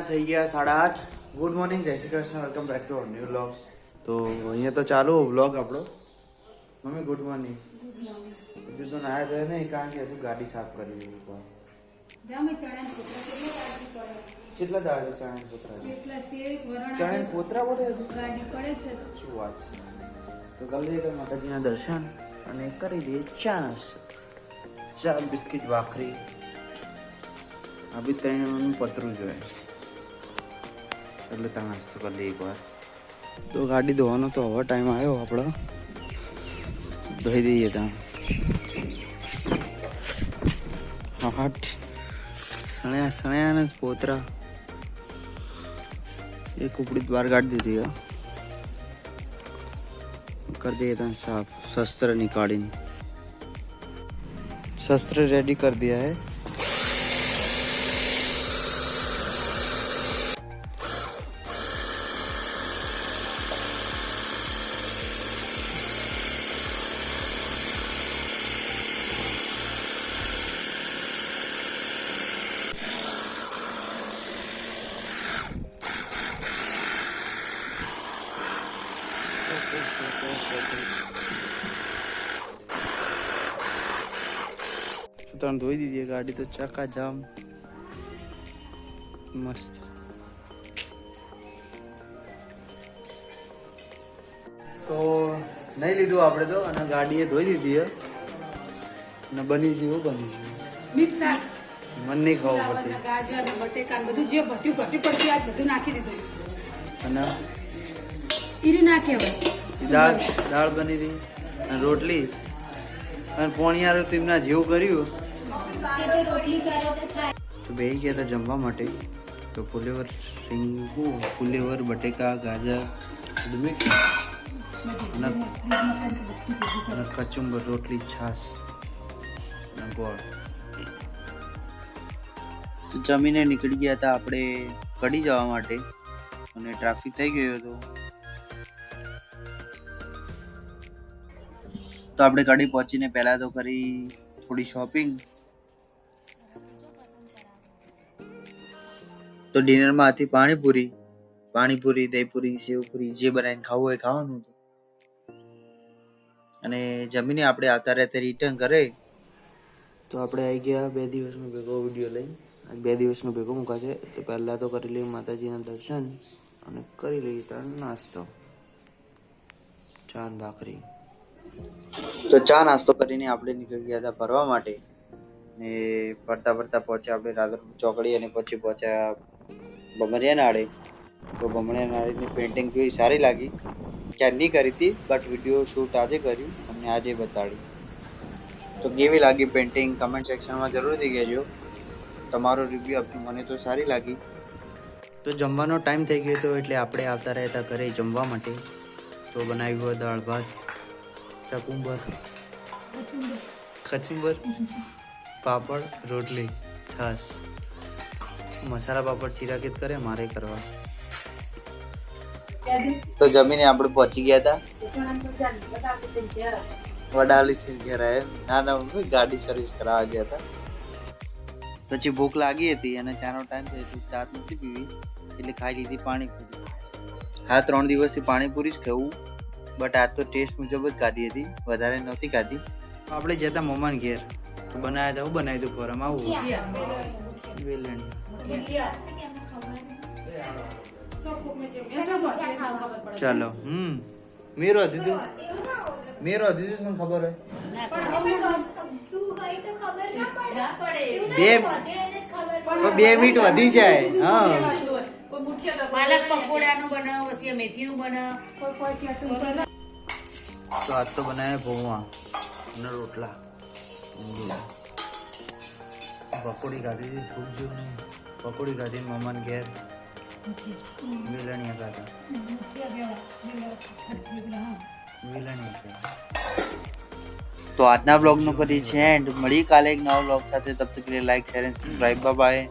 થઈ ગયા 8:30. Good morning, જય Shri Krishna, welcome back to new vlog. તો અહીંયા તો ચાલુ વ્લોગ આપણો. Mummy good morning. હજુ તો નાયા ધોયા નહીં, કારણ કે હજુ ગાડી સાફ કરી રહી છે. કેટલા દાડા ચણા પોતરા? ચણા પોતરા પડે હજુ ગાડી પડે છે. શું વાત છે? તો કરી લઈએ તો માતાજીના દર્શન અને કરી દઈએ ચા નાસ્તો. ચા બિસ્કિટ ભાખરી આ બી ત્રણ પતરું જોઈએ એટલે ત્યાં નાસ્તો કરી દઈએ એકવાર. તો ગાડી ધોવાનો તો હવે ટાઈમ આવ્યો આપણો, ધોઈ દઈએ ત્યાં. હાટ સણ્યા ને પોતરા એક ઉપડી બહાર કાઢી દીધી. कर दिए था साफ, शस्त्र निकालीने शस्त्र रेडी कर दिया है. सुतराम धोई दीजिए गाड़ी तो चक्का जाम मस्त. તો નહીં લીધું આપણે તો, અને ગાડીએ ધોઈ દીધી અને બની ગયું મિક્સ શાક. મન નહીં ખાવું પડતી. ગાજર અને બટેકા બધું જે ભટ્યું પડતી આજ બધું નાખી દીધું અને ઈરી નાખ્યા. દાળ બની રહી અને રોટલી અને પોણિયારું તેમના જેવું કર્યું. તો બે ગયા હતા જમવા માટે. તો ફુલેવર રીંગું, ફુલેવર બટેકા, ગાજર બધું મિક્સ અને કચુંબર, રોટલી, છાશ અને ગોળ. તો જમીને નીકળી ગયા હતા આપણે કડી જવા માટે અને ટ્રાફિક થઈ ગયો હતો. તો આપણે કડી પહોંચીને પહેલા તો કરી થોડી શોપિંગ. તો ડિનરમાં હતી પાણીપુરી, દહીપુરી, સેવપુરી, જે બનાવીને ખાવું હોય ખાવાનું. અને જમીને આપણે આવતા રહેતા રિટર્ન કરે. તો આપણે આવી ગયા 2 દિવસનો ભેગો વિડીયો લઈ. 2 દિવસનો ભેગો મૂકાશે. તો પહેલાં તો કરી લઈએ માતાજીના દર્શન અને કરી લઈએ તાર નાસ્તો, ચા ભાખરી. તો ચા નાસ્તો કરીને આપણે નીકળી ગયા હતા ફરવા માટે. ને ફરતા પહોંચ્યા આપણે રાધર ચોકડી અને પછી પહોંચ્યા ભમરિયા નાળે. તો ભમરિયા નાળીની પેઇન્ટિંગ જોઈ સારી લાગી. ક્યારની કરી હતી બટ વિડીયો શૂટ આજે કર્યું અને આજે બતાડી. તો કેવી લાગી પેઇન્ટિંગ કમેન્ટ સેક્શનમાં જરૂરથી કહેજો. તમારો રિવ્યૂ આપજો. મને તો સારી લાગી. તો જમવાનો ટાઈમ થઈ ગયો હતો એટલે આપણે આવતા રહેતા ઘરે જમવા માટે. તો બનાવ્યું દાળ ભાત, કચુંબર, પાપડ, રોટલી, છાશ. મસાલા પાપડ ચિરાકીત કરે, મારે કરવા. તો જમીને આપણે પહોંચી ગયા હતા વડાલીથી ઘેર આવ્યા. ના ગાડી સર્વિસ કરાવવા ગયા હતા. પછી ભૂખ લાગી હતી અને ચાનો ટાઈમ થયો હતો. ચા નથી પીવી એટલે ખાઈ લીધી પાણીપુરી. હા, 3 દિવસથી પાણીપુરી જ ખાવું, બટ આજ તો ટેસ્ટ મુજબ જ ખાધી હતી, વધારે નહોતી ખાધી. આપણે જતા મમ્માને ઘેર તો બનાવ્યા હતા. હું બનાવી દઉં ફોરમ આવું વેલણ. ચાલો મેરો દીધું મને ખબર હોય. 2 મિનિટ વધી જાય. હા, પાલક પકોડાનું બનાવ, પછી મેથીનું બનાવ. તો આજ તો બનાવે પૌવા અને રોટલા. પકોડી ખાધી હતી, ખૂબ જેવું નહીં. પકોડી ખાધી મમ્માને ઘેર વેલણિયા ખાતા. તો આજના બ્લોગનો કરી છે એન્ડ. મળી કાલે એક નવા બ્લોગ સાથે. તબ તક કે લીએ like, share and subscribe. Bye by.